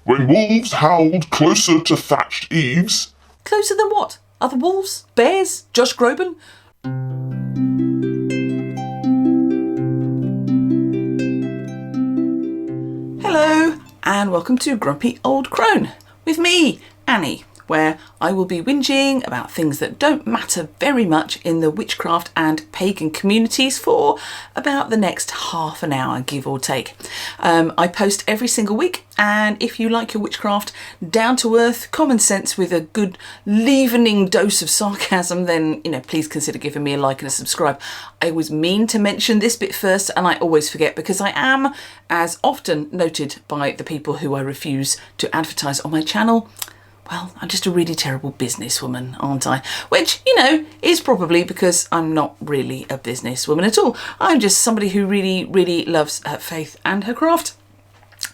when wolves howled closer to thatched eaves. Closer than what? Other wolves? Bears? Josh Groban? Hello, and welcome to Grumpy Old Crone, with me, Annie, where I will be whinging about things that don't matter very much in the witchcraft and pagan communities for about the next half an hour, give or take. I post every single week, and if you like your witchcraft down to earth, common sense with a good leavening dose of sarcasm, then, please consider giving me a like and a subscribe. I always mean to mention this bit first, and I always forget because I am, as often noted by the people who I refuse to advertise on my channel, well, I'm just a really terrible businesswoman, aren't I? Which, is probably because I'm not really a businesswoman at all. I'm just somebody who really, really loves her faith and her craft.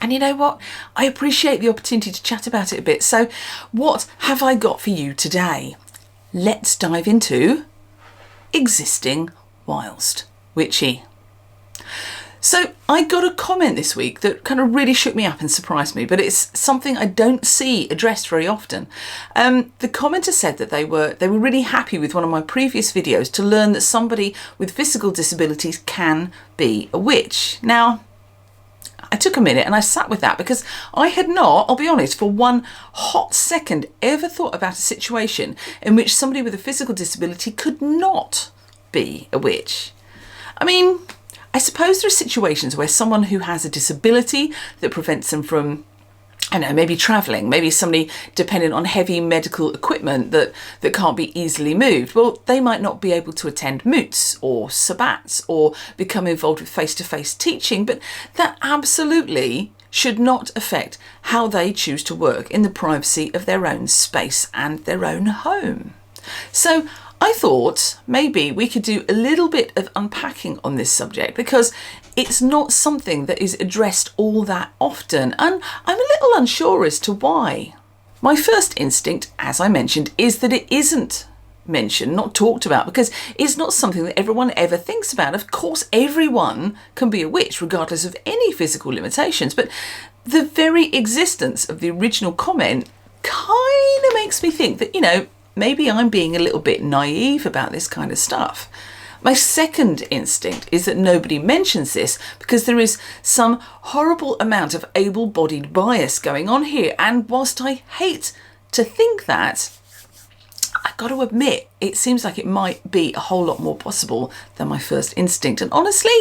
And you know what? I appreciate the opportunity to chat about it a bit. So what have I got for you today? Let's dive into existing whilst witchy. So I got a comment this week that kind of really shook me up and surprised me, but it's something I don't see addressed very often. The commenter said that they were really happy with one of my previous videos to learn that somebody with physical disabilities can be a witch. Now, I took a minute and I sat with that because I had not, I'll be honest, for one hot second ever thought about a situation in which somebody with a physical disability could not be a witch. I mean, I suppose there are situations where someone who has a disability that prevents them from, maybe travelling, maybe somebody dependent on heavy medical equipment that can't be easily moved. Well, they might not be able to attend moots or sabbats or become involved with face-to-face teaching, but that absolutely should not affect how they choose to work in the privacy of their own space and their own home. So I thought maybe we could do a little bit of unpacking on this subject because it's not something that is addressed all that often, and I'm a little unsure as to why. My first instinct, as I mentioned, is that it isn't mentioned, not talked about, because it's not something that everyone ever thinks about. Of course, everyone can be a witch regardless of any physical limitations, but the very existence of the original comment kind of makes me think that, maybe I'm being a little bit naive about this kind of stuff. My second instinct is that nobody mentions this because there is some horrible amount of able-bodied bias going on here. And whilst I hate to think that, I've got to admit, it seems like it might be a whole lot more possible than my first instinct. And honestly,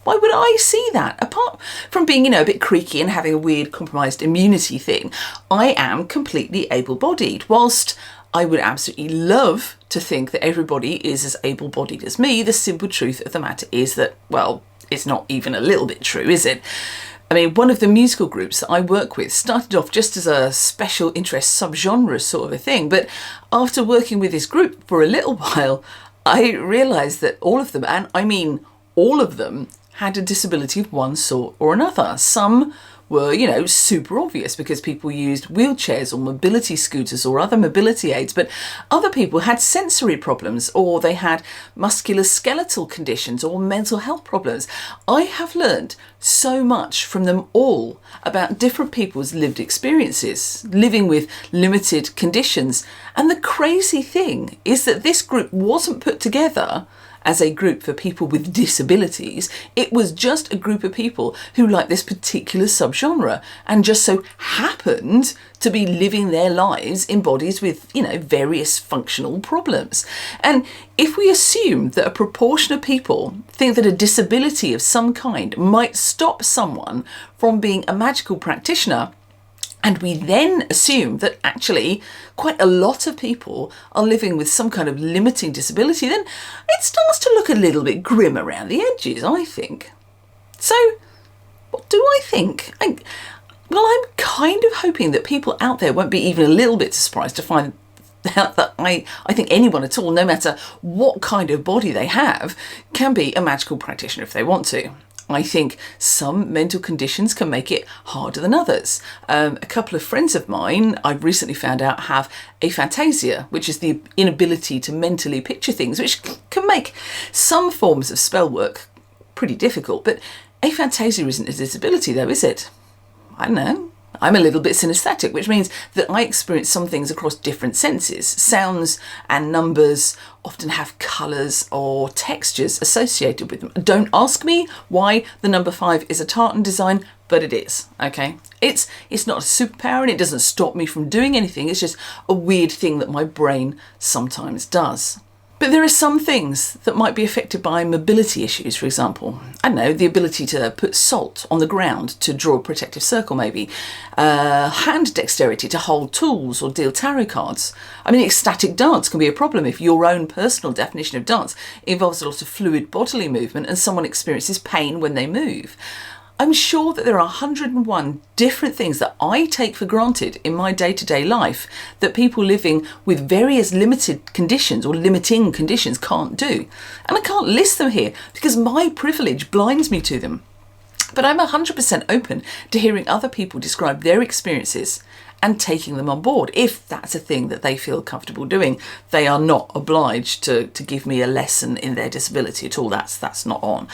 why would I see that? Apart from being, a bit creaky and having a weird compromised immunity thing, I am completely able-bodied. Whilst I would absolutely love to think that everybody is as able-bodied as me, the simple truth of the matter is that, well, it's not even a little bit true, is it? I mean, one of the musical groups that I work with started off just as a special interest subgenre sort of a thing, but after working with this group for a little while, I realised that all of them, and I mean all of them, had a disability of one sort or another. Some were, super obvious because people used wheelchairs or mobility scooters or other mobility aids, but other people had sensory problems or they had musculoskeletal conditions or mental health problems. I have learned so much from them all about different people's lived experiences, living with limited conditions. And the crazy thing is that this group wasn't put together as a group for people with disabilities. It was just a group of people who liked this particular subgenre and just so happened to be living their lives in bodies with, various functional problems. And if we assume that a proportion of people think that a disability of some kind might stop someone from being a magical practitioner, and we then assume that actually quite a lot of people are living with some kind of limiting disability, then it starts to look a little bit grim around the edges, I think. So, what do I think? I'm kind of hoping that people out there won't be even a little bit surprised to find out that I think anyone at all, no matter what kind of body they have, can be a magical practitioner if they want to. I think some mental conditions can make it harder than others. A couple of friends of mine, I've recently found out, have aphantasia, which is the inability to mentally picture things, which can make some forms of spell work pretty difficult. But aphantasia isn't a disability though, is it? I don't know. I'm a little bit synesthetic, which means that I experience some things across different senses. Sounds and numbers often have colours or textures associated with them. Don't ask me why the number 5 is a tartan design, but it is, okay? It's not a superpower and it doesn't stop me from doing anything. It's just a weird thing that my brain sometimes does. But there are some things that might be affected by mobility issues, for example. I don't know, the ability to put salt on the ground to draw a protective circle, maybe. Hand dexterity to hold tools or deal tarot cards. I mean, ecstatic dance can be a problem if your own personal definition of dance involves a lot of fluid bodily movement and someone experiences pain when they move. I'm sure that there are 101 different things that I take for granted in my day-to-day life that people living with various limited conditions or limiting conditions can't do. And I can't list them here because my privilege blinds me to them. But I'm 100% open to hearing other people describe their experiences and taking them on board, if that's a thing that they feel comfortable doing. They are not obliged to give me a lesson in their disability at all. That's not on.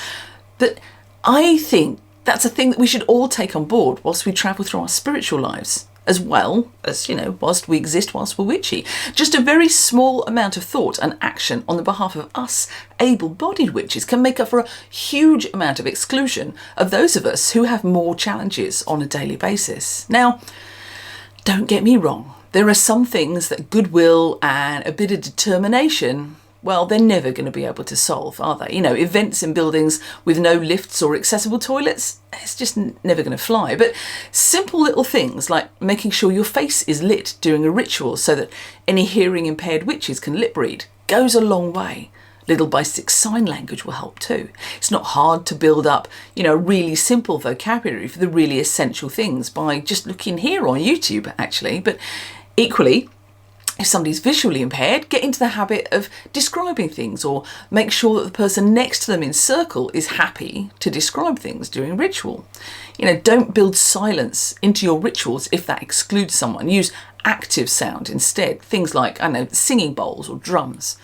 But I think that's a thing that we should all take on board whilst we travel through our spiritual lives, as well as, whilst we exist, whilst we're witchy. Just a very small amount of thought and action on the behalf of us able-bodied witches can make up for a huge amount of exclusion of those of us who have more challenges on a daily basis. Now, don't get me wrong. There are some things that goodwill and a bit of determination, well, they're never going to be able to solve, are they? Events in buildings with no lifts or accessible toilets, it's just never going to fly. But simple little things like making sure your face is lit during a ritual so that any hearing impaired witches can lip read goes a long way. Little by 6 sign language will help too. It's not hard to build up, a really simple vocabulary for the really essential things by just looking here on YouTube, actually. But equally, if somebody's visually impaired, get into the habit of describing things or make sure that the person next to them in circle is happy to describe things during ritual. Don't build silence into your rituals if that excludes someone. Use active sound instead. Things like, singing bowls or drums.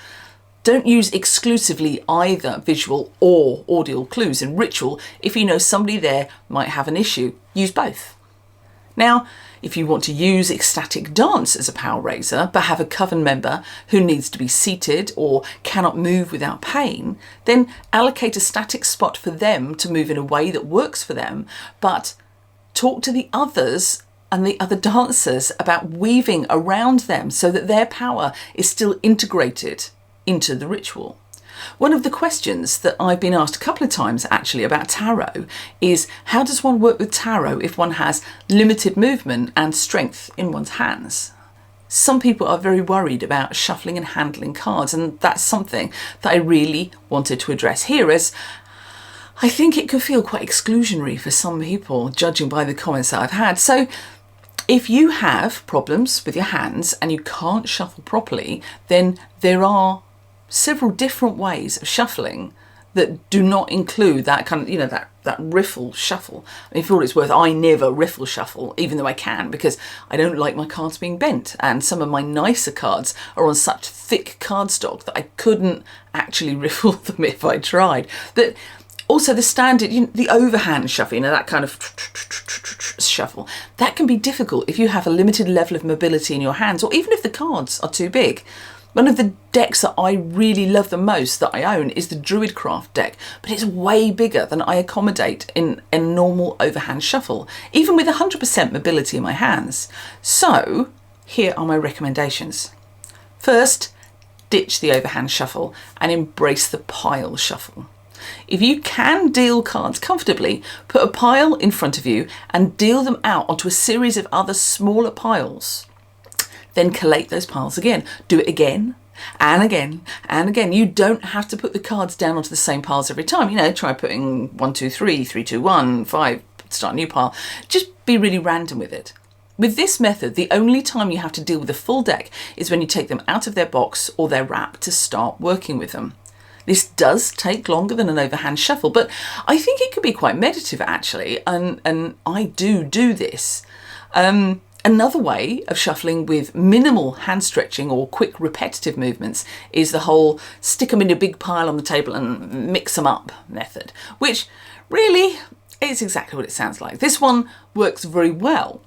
Don't use exclusively either visual or audio clues in ritual if you know somebody there might have an issue. Use both. Now, if you want to use ecstatic dance as a power raiser, but have a coven member who needs to be seated or cannot move without pain, then allocate a static spot for them to move in a way that works for them, but talk to the others and the other dancers about weaving around them so that their power is still integrated into the ritual. One of the questions that I've been asked a couple of times actually about tarot is, how does one work with tarot if one has limited movement and strength in one's hands? Some people are very worried about shuffling and handling cards, and that's something that I really wanted to address here, as I think it could feel quite exclusionary for some people, judging by the comments that I've had. So if you have problems with your hands and you can't shuffle properly, then there are several different ways of shuffling that do not include that kind of, that riffle shuffle. I mean, for all it's worth, I never riffle shuffle, even though I can, because I don't like my cards being bent. And some of my nicer cards are on such thick cardstock that I couldn't actually riffle them if I tried. But also the standard, the overhand shuffle, that kind of shuffle, that can be difficult if you have a limited level of mobility in your hands, or even if the cards are too big. One of the decks that I really love the most that I own is the Witchcraft deck, but it's way bigger than I accommodate in a normal overhand shuffle, even with 100% mobility in my hands. So here are my recommendations. First, ditch the overhand shuffle and embrace the pile shuffle. If you can deal cards comfortably, put a pile in front of you and deal them out onto a series of other smaller piles. Then collate those piles again. Do it again and again and again. You don't have to put the cards down onto the same piles every time. Try putting 1, 2, 3, 3, 2, 1, 5, start a new pile. Just be really random with it. With this method, the only time you have to deal with a full deck is when you take them out of their box or their wrap to start working with them. This does take longer than an overhand shuffle, but I think it can be quite meditative actually, and I do this. Another way of shuffling with minimal hand stretching or quick repetitive movements is the whole stick them in a big pile on the table and mix them up method, which really is exactly what it sounds like. This one works very well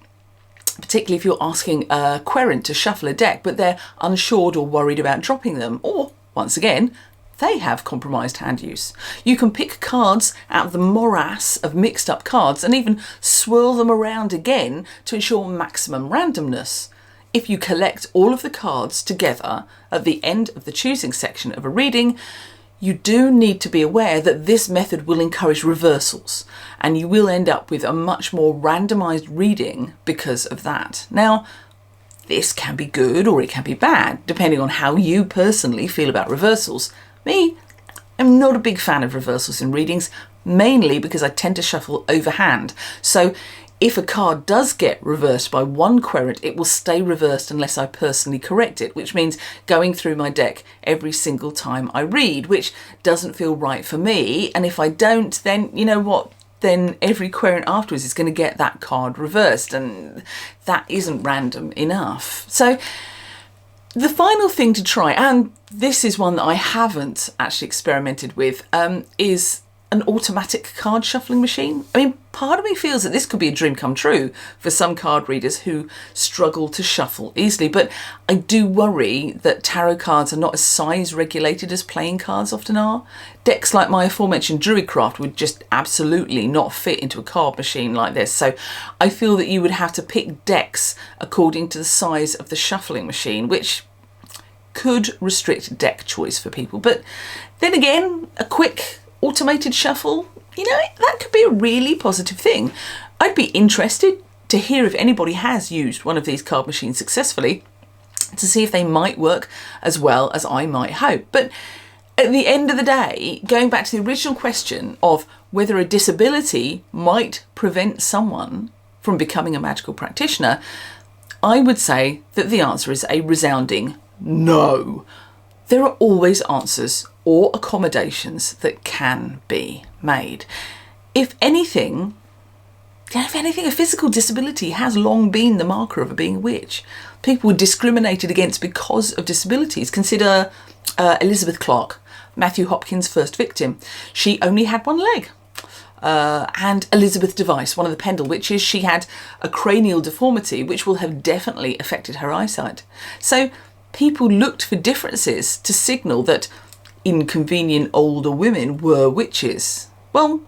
particularly if you're asking a querent to shuffle a deck, but they're unsure or worried about dropping them, or, once again, they have compromised hand use. You can pick cards out of the morass of mixed up cards and even swirl them around again to ensure maximum randomness. If you collect all of the cards together at the end of the choosing section of a reading, you do need to be aware that this method will encourage reversals, and you will end up with a much more randomised reading because of that. Now, this can be good or it can be bad, depending on how you personally feel about reversals. Me, I'm not a big fan of reversals in readings, mainly because I tend to shuffle overhand. So if a card does get reversed by one querent, it will stay reversed unless I personally correct it, which means going through my deck every single time I read, which doesn't feel right for me. And if I don't, then you know what? Then every querent afterwards is going to get that card reversed, and that isn't random enough. So the final thing to try, and this is one that I haven't actually experimented with, is an automatic card shuffling machine. I mean, part of me feels that this could be a dream come true for some card readers who struggle to shuffle easily, but I do worry that tarot cards are not as size regulated as playing cards often are. Decks like my aforementioned Witchcraft would just absolutely not fit into a card machine like this, so I feel that you would have to pick decks according to the size of the shuffling machine, which could restrict deck choice for people. But then again, a quick automated shuffle, you know, that could be a really positive thing. I'd be interested to hear if anybody has used one of these card machines successfully, to see if they might work as well as I might hope. But at the end of the day, going back to the original question of whether a disability might prevent someone from becoming a magical practitioner, I would say that the answer is a resounding no. There are always answers or accommodations that can be made. If anything, a physical disability has long been the marker of being a witch. People were discriminated against because of disabilities. Consider Elizabeth Clark, Matthew Hopkins' first victim. She only had one leg. And Elizabeth Device, one of the Pendle witches, she had a cranial deformity which will have definitely affected her eyesight. So people looked for differences to signal that inconvenient older women were witches. Well,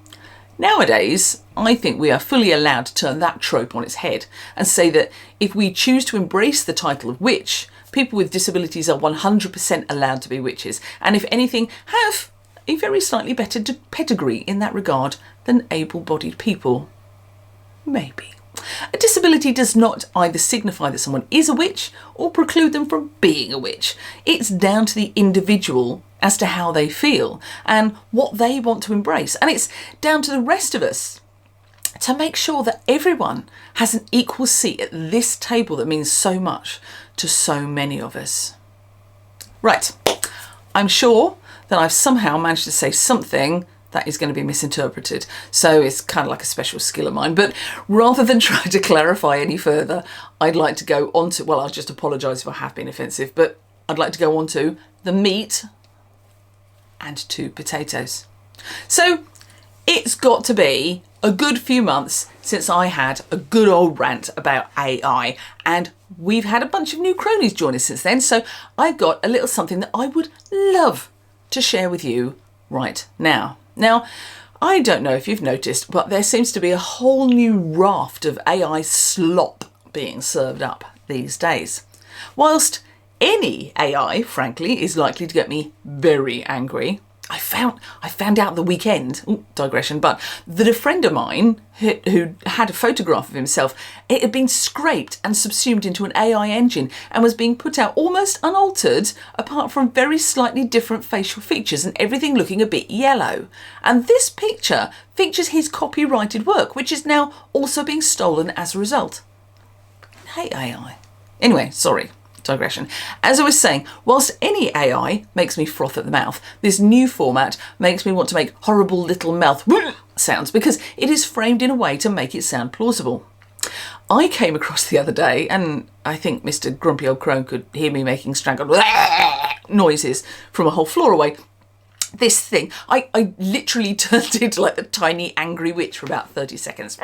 nowadays, I think we are fully allowed to turn that trope on its head and say that if we choose to embrace the title of witch, people with disabilities are 100% allowed to be witches, and if anything, have a very slightly better pedigree in that regard than able-bodied people. Maybe. A disability does not either signify that someone is a witch or preclude them from being a witch. It's down to the individual as to how they feel and what they want to embrace. And it's down to the rest of us to make sure that everyone has an equal seat at this table that means so much to so many of us. Right, I'm sure that I've somehow managed to say something that is going to be misinterpreted. So it's kind of like a special skill of mine. But rather than try to clarify any further, I'd like to go on to, well, I'll just apologise if I have been offensive, but I'd like to go on to the meat and 2 potatoes. So it's got to be a good few months since I had a good old rant about AI, and we've had a bunch of new cronies join us since then. So I've got a little something that I would love to share with you right now. Now, I don't know if you've noticed, but there seems to be a whole new raft of AI slop being served up these days. Whilst any AI, frankly, is likely to get me very angry, I found out the weekend, digression, but that a friend of mine who had a photograph of himself, it had been scraped and subsumed into an AI engine and was being put out almost unaltered, apart from very slightly different facial features and everything looking a bit yellow. And this picture features his copyrighted work, which is now also being stolen as a result. I hate AI. Anyway, sorry. Digression. As I was saying, whilst any AI makes me froth at the mouth, this new format makes me want to make horrible little mouth sounds because it is framed in a way to make it sound plausible. I came across the other day, and I think Mr. Grumpy Old Crone could hear me making strangled noises from a whole floor away, this thing, I literally turned into like the tiny angry witch for about 30 seconds.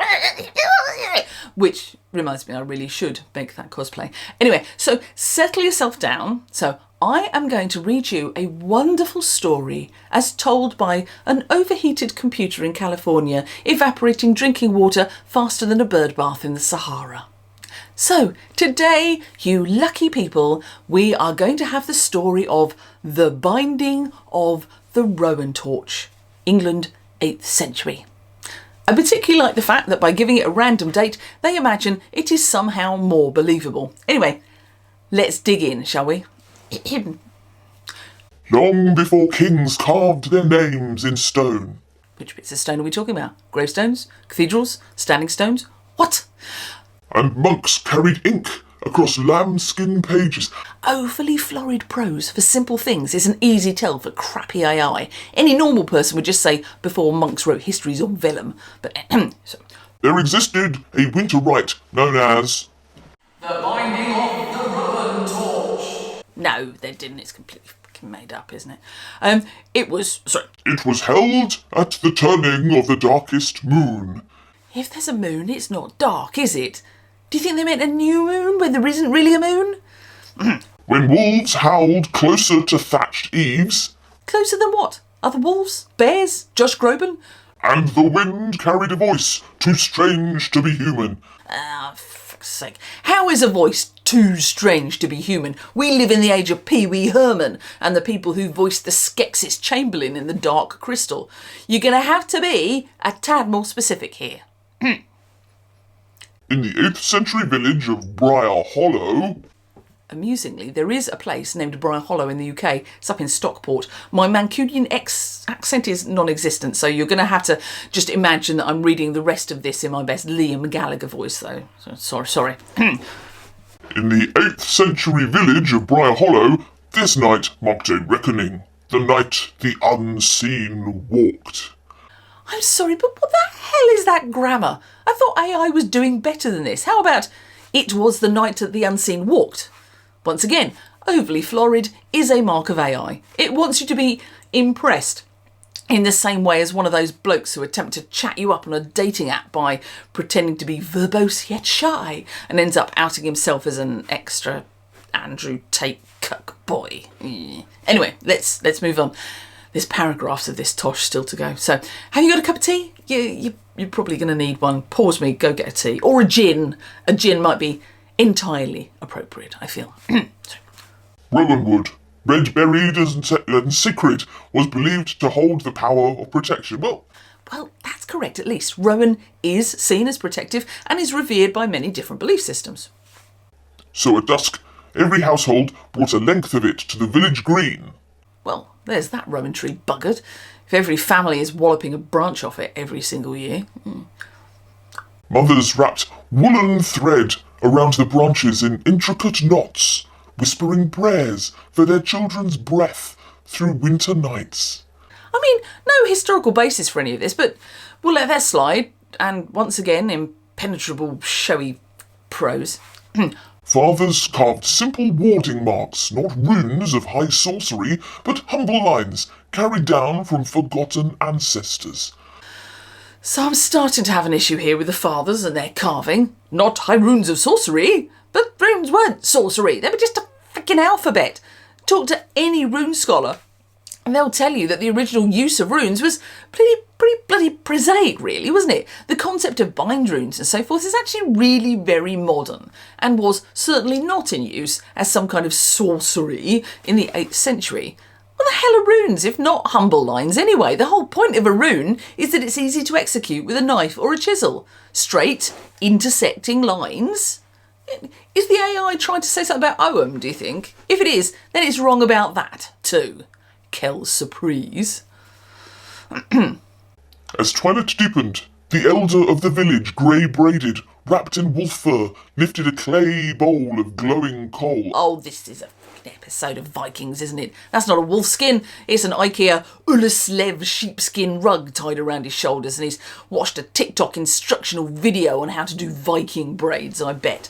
Which reminds me, I really should make that cosplay. Anyway, so settle yourself down. So I am going to read you a wonderful story as told by an overheated computer in California, evaporating drinking water faster than a bird bath in the Sahara. So today, you lucky people, we are going to have the story of the binding of the Rowan torch, England, 8th century. I particularly like the fact that by giving it a random date, they imagine it is somehow more believable. Anyway, let's dig in, shall we? Long before kings carved their names in stone. Which bits of stone are we talking about? Gravestones? Cathedrals? Standing stones? What? And monks carried ink across lambskin pages. Overly florid prose for simple things is an easy tell for crappy AI. Any normal person would just say before monks wrote histories on vellum. But so. There existed a winter rite known as The Binding of the Rowan Torch. No, they didn't. It's completely fucking made up, isn't it? It was held at the turning of the darkest moon. If there's a moon, it's not dark, is it? Do you think they meant a new moon when there isn't really a moon? When wolves howled closer to thatched eaves. Closer than what? Other wolves? Bears? Josh Groban? And the wind carried a voice too strange to be human. Ah, for fuck's sake. How is a voice too strange to be human? We live in the age of Pee Wee Herman and the people who voiced the Skeksis Chamberlain in The Dark Crystal. You're going to have to be a tad more specific here. In the 8th century village of Briar Hollow. Amusingly, there is a place named Briar Hollow in the UK. It's up in Stockport. My Mancunian accent is non-existent, so you're going to have to just imagine that I'm reading the rest of this in my best Liam Gallagher voice, though. So, sorry. In the 8th century village of Briar Hollow, this night marked a reckoning. The night the unseen walked. I'm sorry, but what the hell is that grammar? I thought AI was doing better than this. How about it was the night that the unseen walked? Once again, overly florid is a mark of AI. It wants you to be impressed in the same way as one of those blokes who attempt to chat you up on a dating app by pretending to be verbose yet shy and ends up outing himself as an extra Andrew Tate cuck boy. Anyway, let's move on. There's paragraphs of this tosh still to go. So, have you got a cup of tea? You're probably going to need one. Pause me, go get a tea. Or a gin. A gin might be entirely appropriate, I feel. Rowanwood, red berried and secret, was believed to hold the power of protection. Well, that's correct at least. Rowan is seen as protective and is revered by many different belief systems. So at dusk, every household brought a length of it to the village green. Well, there's that Rowan tree buggered. If every family is walloping a branch off it every single year. Mothers wrapped woolen thread around the branches in intricate knots, whispering prayers for their children's breath through winter nights. I mean, no historical basis for any of this, but we'll let that slide. And once again, impenetrable, showy prose. Fathers carved simple warding marks, not runes of high sorcery, but humble lines carried down from forgotten ancestors. So I'm starting to have an issue here with the fathers and their carving. Not high runes of sorcery, but runes weren't sorcery. They were just a freaking alphabet. Talk to any rune scholar and they'll tell you that the original use of runes was pretty bloody prosaic, really, wasn't it? The concept of bind runes and so forth is actually really very modern and was certainly not in use as some kind of sorcery in the 8th century. What the hell are runes if not humble lines anyway? The whole point of a rune is that it's easy to execute with a knife or a chisel. Straight, intersecting lines. Is the AI trying to say something about Ogham, do you think? If it is, then it's wrong about that too. Quelle surprise. As twilight deepened, the elder of the village, grey-braided, wrapped in wolf fur, lifted a clay bowl of glowing coal. Oh, this is a episode of Vikings, isn't it? That's not a wolf skin. It's an IKEA Ullerslev sheepskin rug tied around his shoulders, and he's watched a TikTok instructional video on how to do Viking braids, I bet.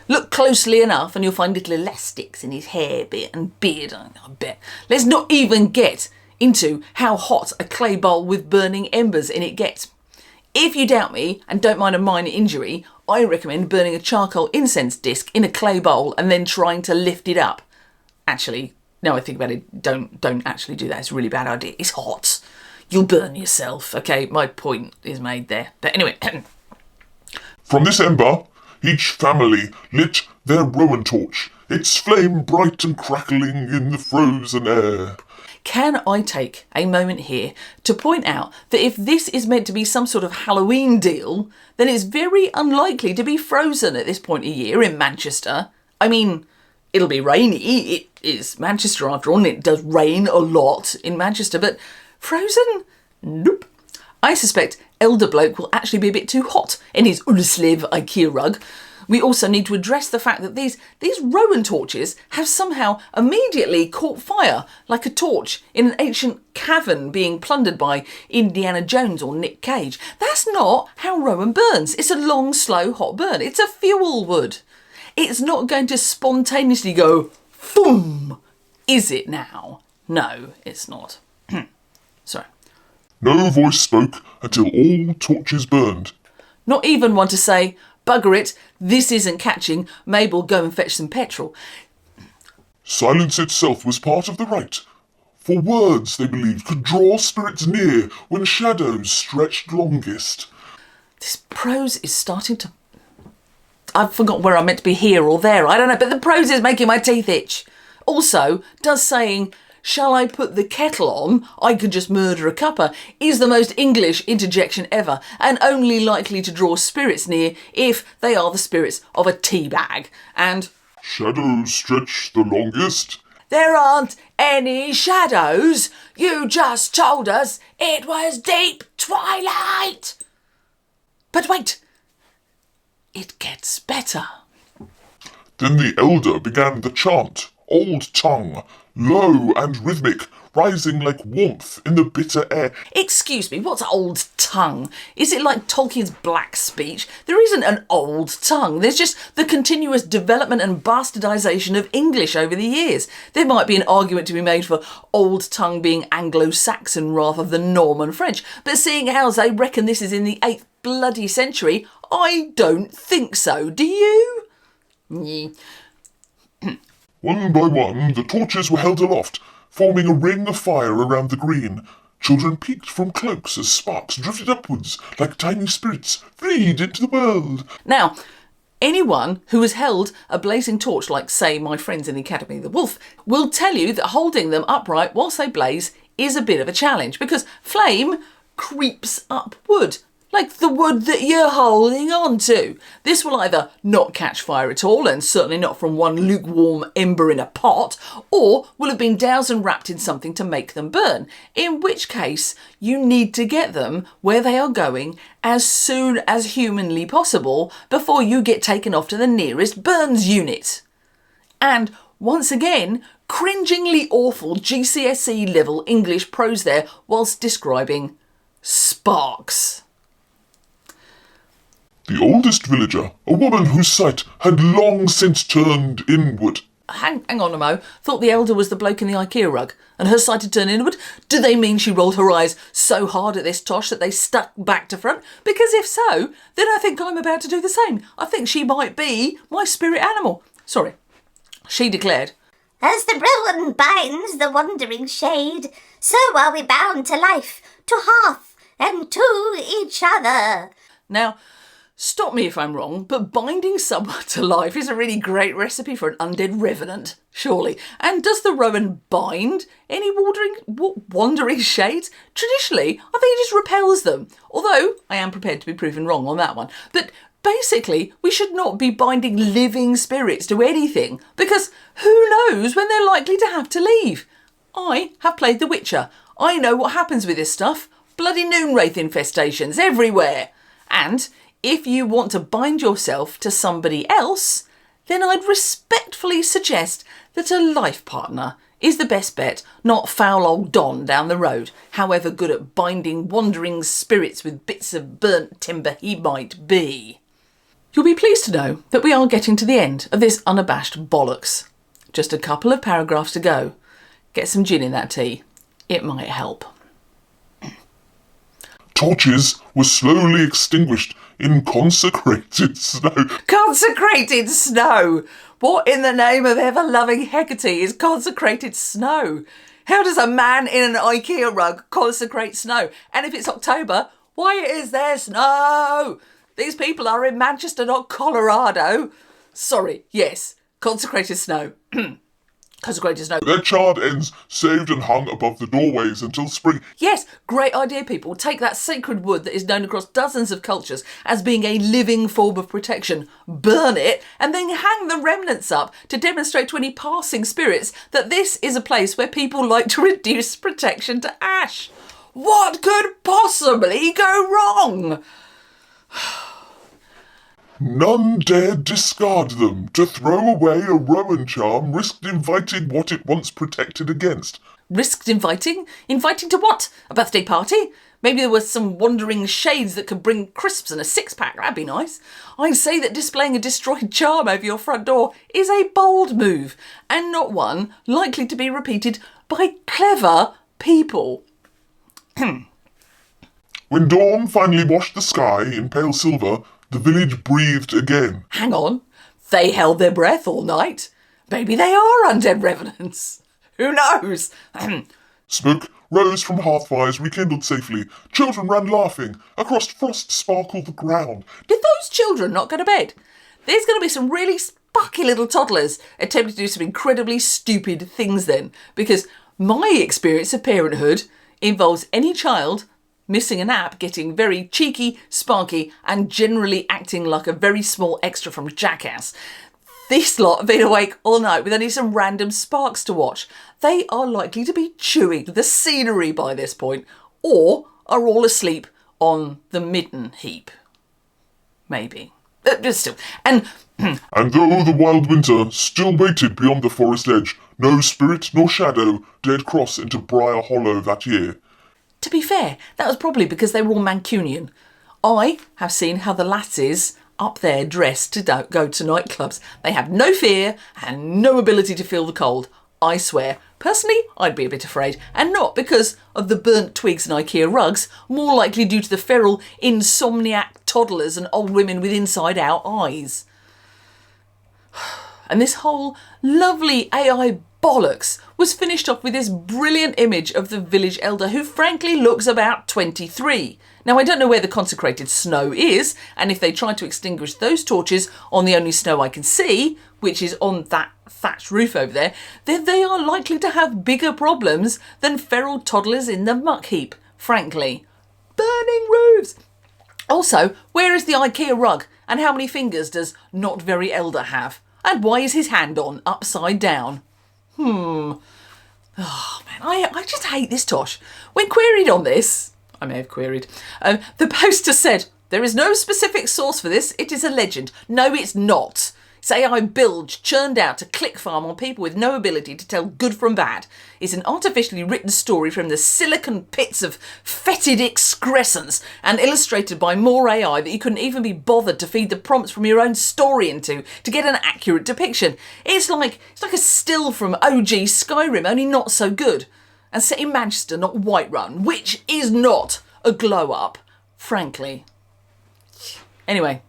Look closely enough and you'll find little elastics in his hair bit and beard, I bet. Let's not even get into how hot a clay bowl with burning embers in it gets. If you doubt me and don't mind a minor injury, I recommend burning a charcoal incense disc in a clay bowl and then trying to lift it up. Actually, now I think about it, don't actually do that. It's a really bad idea. It's hot. You'll burn yourself. Okay, my point is made there. But anyway. From this ember, each family lit their rowan torch, its flame bright and crackling in the frozen air. Can I take a moment here to point out that if this is meant to be some sort of Halloween deal, then it's very unlikely to be frozen at this point of year in Manchester. I mean, it'll be rainy. It is Manchester after all, and it does rain a lot in Manchester, but frozen? Nope. I suspect Elder Bloke will actually be a bit too hot in his Ulslev IKEA rug. We also need to address the fact that these rowan torches have somehow immediately caught fire, like a torch in an ancient cavern being plundered by Indiana Jones or Nick Cage. That's not how rowan burns. It's a long, slow, hot burn. It's a fuel wood. It's not going to spontaneously go, boom, is it now? No, it's not. Sorry. No voice spoke until all torches burned. Not even one to say, bugger it, this isn't catching, Mabel, go and fetch some petrol. Silence itself was part of the rite, for words, they believed, could draw spirits near when shadows stretched longest. This prose is starting to... I've forgotten where I'm meant to be, here or there, I don't know, but the prose is making my teeth itch. Also, does saying, shall I put the kettle on, I could just murder a cuppa, is the most English interjection ever, and only likely to draw spirits near if they are the spirits of a tea bag. And shadows stretch the longest. There aren't any shadows. You just told us it was deep twilight. But wait, it gets better. Then the elder began the chant, old tongue, low and rhythmic, rising like warmth in the bitter air. Excuse me, what's old tongue? Is it like Tolkien's black speech? There isn't an old tongue. There's just the continuous development and bastardisation of English over the years. There might be an argument to be made for old tongue being Anglo-Saxon rather than Norman French, but seeing how they reckon this is in the 8th bloody century, I don't think so. Do you? One by one, the torches were held aloft, forming a ring of fire around the green. Children peeked from cloaks as sparks drifted upwards like tiny spirits freed into the world. Now, anyone who has held a blazing torch, like, say, my friends in the Academy of the Wolf, will tell you that holding them upright whilst they blaze is a bit of a challenge, because flame creeps up wood, like the wood that you're holding on to. This will either not catch fire at all, and certainly not from one lukewarm ember in a pot, or will have been doused and wrapped in something to make them burn, in which case you need to get them where they are going as soon as humanly possible before you get taken off to the nearest burns unit. And once again, cringingly awful GCSE level English prose there whilst describing sparks. The oldest villager, a woman whose sight had long since turned inward. Hang on a mo. Thought the elder was the bloke in the IKEA rug, and her sight had turned inward. Do they mean she rolled her eyes so hard at this tosh that they stuck back to front? Because if so, then I think I'm about to do the same. I think she might be my spirit animal. Sorry. She declared, as the rowan binds the wandering shade, so are we bound to life, to hearth, and to each other. Now, stop me if I'm wrong, but binding someone to life is a really great recipe for an undead revenant, surely. And does the rowan bind any wandering shades? Traditionally, I think it just repels them, although I am prepared to be proven wrong on that one. But basically, we should not be binding living spirits to anything, because who knows when they're likely to have to leave. I have played The Witcher. I know what happens with this stuff. Bloody noonwraith infestations everywhere. And if you want to bind yourself to somebody else, then I'd respectfully suggest that a life partner is the best bet, not foul old Don down the road, however good at binding wandering spirits with bits of burnt timber he might be. You'll be pleased to know that we are getting to the end of this unabashed bollocks. Just a couple of paragraphs to go. Get some gin in that tea. It might help. Torches were slowly extinguished in consecrated snow. Consecrated snow! What in the name of ever-loving Hecate is consecrated snow? How does a man in an IKEA rug consecrate snow? And if it's October, why is there snow? These people are in Manchester, not Colorado. Sorry, yes, consecrated snow. Consecrated snow. Their charred ends saved and hung above the doorways until spring. Yes, great idea, people. Take that sacred wood that is known across dozens of cultures as being a living form of protection, burn it, and then hang the remnants up to demonstrate to any passing spirits that this is a place where people like to reduce protection to ash. What could possibly go wrong? None dared discard them. To throw away a Rowan charm risked inviting what it once protected against. Risked inviting? Inviting to what? A birthday party? Maybe there were some wandering shades that could bring crisps and a six-pack. That'd be nice. I'd say that displaying a destroyed charm over your front door is a bold move, and not one likely to be repeated by clever people. When dawn finally washed the sky in pale silver, the village breathed again. Hang on. They held their breath all night. Maybe they are undead revenants. Who knows? Smoke rose from hearth-fires rekindled safely. Children ran laughing. Across frost sparkled the ground. Did those children not go to bed? There's going to be some really sparky little toddlers attempting to do some incredibly stupid things then. Because my experience of parenthood involves any child missing a nap, getting very cheeky, sparky, and generally acting like a very small extra from Jackass. This lot have been awake all night with only some random sparks to watch. They are likely to be chewing the scenery by this point, or are all asleep on the midden heap. Maybe. But still. And though the wild winter still waited beyond the forest edge, no spirit nor shadow dared cross into Briar Hollow that year. to be fair, that was probably because they were all Mancunian. I have seen how the lasses up there dressed to go to nightclubs. They have no fear and no ability to feel the cold. I swear. Personally, I'd be a bit afraid, and not because of the burnt twigs and IKEA rugs, more likely due to the feral insomniac toddlers and old women with inside-out eyes. And this whole lovely AI bollocks was finished off with this brilliant image of the village elder, who frankly looks about 23. Now, I don't know where the consecrated snow is, and if they try to extinguish those torches on the only snow I can see, which is on that thatched roof over there, then they are likely to have bigger problems than feral toddlers in the muck heap, frankly. Burning roofs! Also, where is the IKEA rug, and how many fingers does Not Very Elder have? And why is his hand on upside down? Oh man, I just hate this tosh. When queried on this, I may have queried, the poster said, "There is no specific source for this, it is a legend." No, it's not. It's AI bilge churned out to click farm on people with no ability to tell good from bad. It's an artificially written story from the silicon pits of fetid excrescence and illustrated by more AI that you couldn't even be bothered to feed the prompts from your own story into to get an accurate depiction. It's like a still from OG Skyrim, only not so good. And set in Manchester, not Whiterun, which is not a glow-up, frankly. Anyway,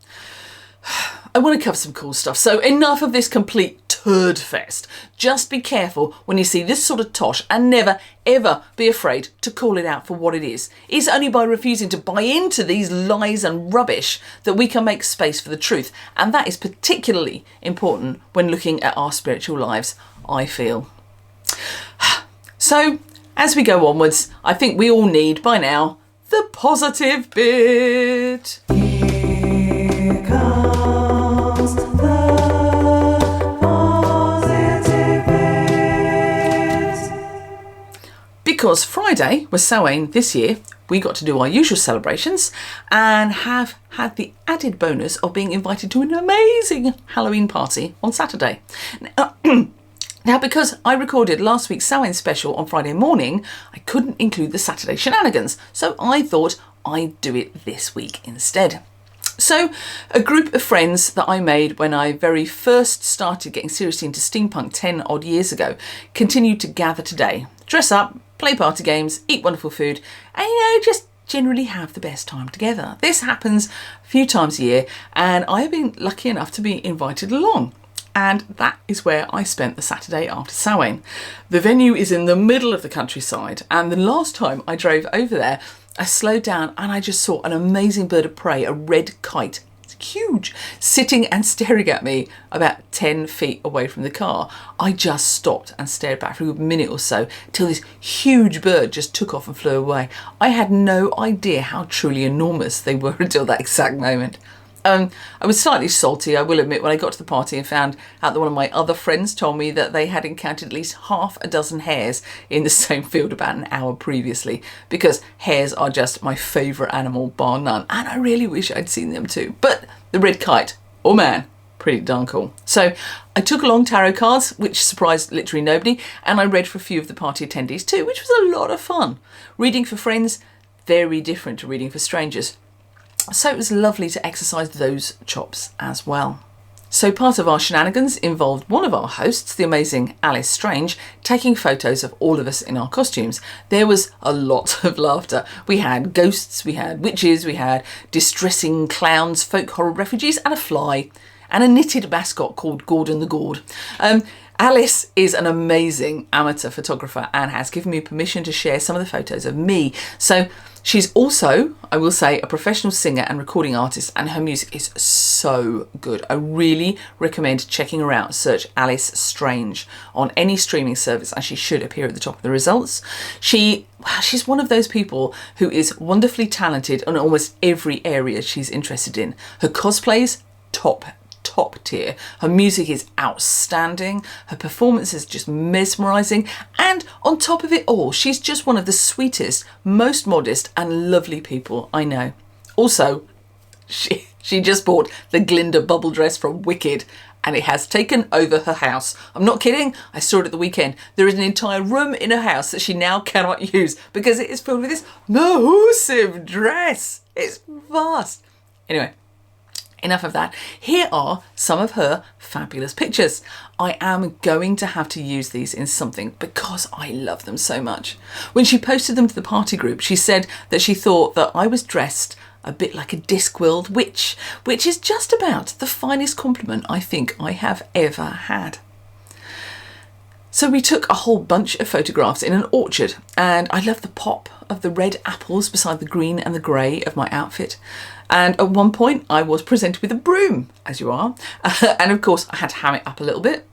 I want to cover some cool stuff, so enough of this complete turd fest. Just be careful when you see this sort of tosh, and never, ever be afraid to call it out for what it is. It's only by refusing to buy into these lies and rubbish that we can make space for the truth, and that is particularly important when looking at our spiritual lives, I feel. So, as we go onwards, I think we all need, by now, the positive bit. Here comes the positive bit. Because Friday was Samhain this year, we got to do our usual celebrations and have had the added bonus of being invited to an amazing Halloween party on Saturday. Now, because I recorded last week's Samhain special on Friday morning, I couldn't include the Saturday shenanigans, so I thought I'd do it this week instead. So, a group of friends that I made when I very first started getting seriously into steampunk 10 odd years ago continued to gather today dress up, play party games, eat wonderful food, and just generally have the best time together. This happens a few times a year, and I've been lucky enough to be invited along. And that is where I spent the Saturday after Samhain. The venue is in the middle of the countryside, and the last time I drove over there, I slowed down and I just saw an amazing bird of prey, a red kite. It's huge, sitting and staring at me about 10 feet away from the car. I just stopped and stared back for a minute or so till this huge bird just took off and flew away. I had no idea how truly enormous they were until that exact moment. I was slightly salty, I will admit, when I got to the party and found out that one of my other friends told me that they had encountered at least half a dozen hares in the same field about an hour previously, because hares are just my favourite animal, bar none, and I really wish I'd seen them too. But the red kite, oh man, pretty darn cool. So I took along tarot cards, which surprised literally nobody, and I read for a few of the party attendees too, which was a lot of fun. Reading for friends, very different to reading for strangers. So it was lovely to exercise those chops as well. So part of our shenanigans involved one of our hosts, the amazing Alice Strange, taking photos of all of us in our costumes. There was a lot of laughter. We had ghosts, we had witches, we had distressing clowns, folk horror refugees, and a fly, and a knitted mascot called Gordon the Gourd. Alice is an amazing amateur photographer and has given me permission to share some of the photos of me. So she's also, I will say, a professional singer and recording artist, and her music is so good. I really recommend checking her out. Search Alice Strange on any streaming service and she should appear at the top of the results. She's one of those people who is wonderfully talented in almost every area she's interested in. Her cosplay's top tier. Her music is outstanding. Her performance is just mesmerising. And on top of it all, she's just one of the sweetest, most modest and lovely people I know. Also, she just bought the Glinda bubble dress from Wicked and it has taken over her house. I'm not kidding. I saw it at the weekend. There is an entire room in her house that she now cannot use because it is filled with this massive dress. It's vast. Anyway, enough of that. Here are some of her fabulous pictures. I am going to have to use these in something because I love them so much. When she posted them to the party group, she said that she thought that I was dressed a bit like a Discworld witch, which is just about the finest compliment I think I have ever had. So we took a whole bunch of photographs in an orchard, and I love the pop of the red apples beside the green and the grey of my outfit. And at one point I was presented with a broom, as you are, and of course I had to ham it up a little bit.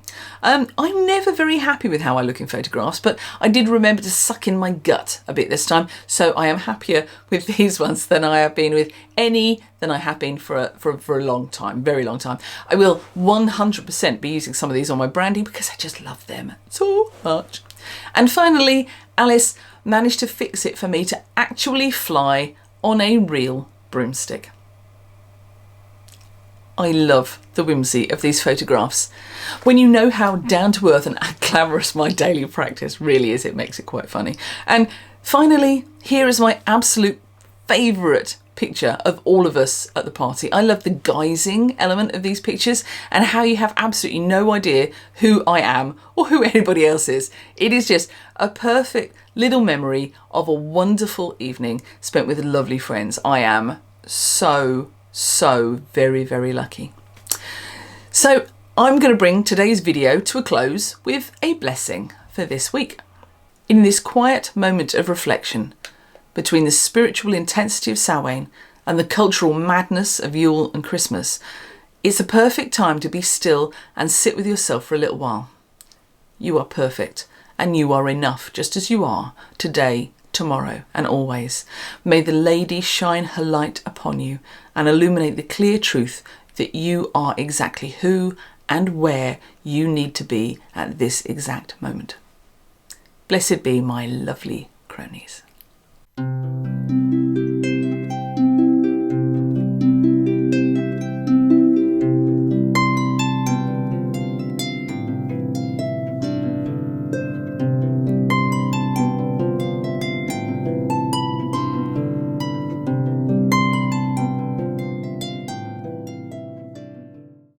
I'm never very happy with how I look in photographs, but I did remember to suck in my gut a bit this time, so I am happier with these ones than I have been with any than I have been for a long time, very long time. I will 100% be using some of these on my branding because I just love them so much. And finally, Alice managed to fix it for me to actually fly on a real broomstick. I love the whimsy of these photographs. When you know how down to earth and glamorous my daily practice really is, it makes it quite funny. And finally, here is my absolute favourite picture of all of us at the party. I love the guising element of these pictures and how you have absolutely no idea who I am or who anybody else is. It is just a perfect little memory of a wonderful evening spent with lovely friends. I am so very, very lucky. So I'm going to bring today's video to a close with a blessing for this week. In this quiet moment of reflection between the spiritual intensity of Samhain and the cultural madness of Yule and Christmas, it's a perfect time to be still and sit with yourself for a little while. You are perfect and you are enough just as you are today, tomorrow and always. May the Lady shine her light upon you and illuminate the clear truth that you are exactly who and where you need to be at this exact moment. Blessed be my lovely cronies.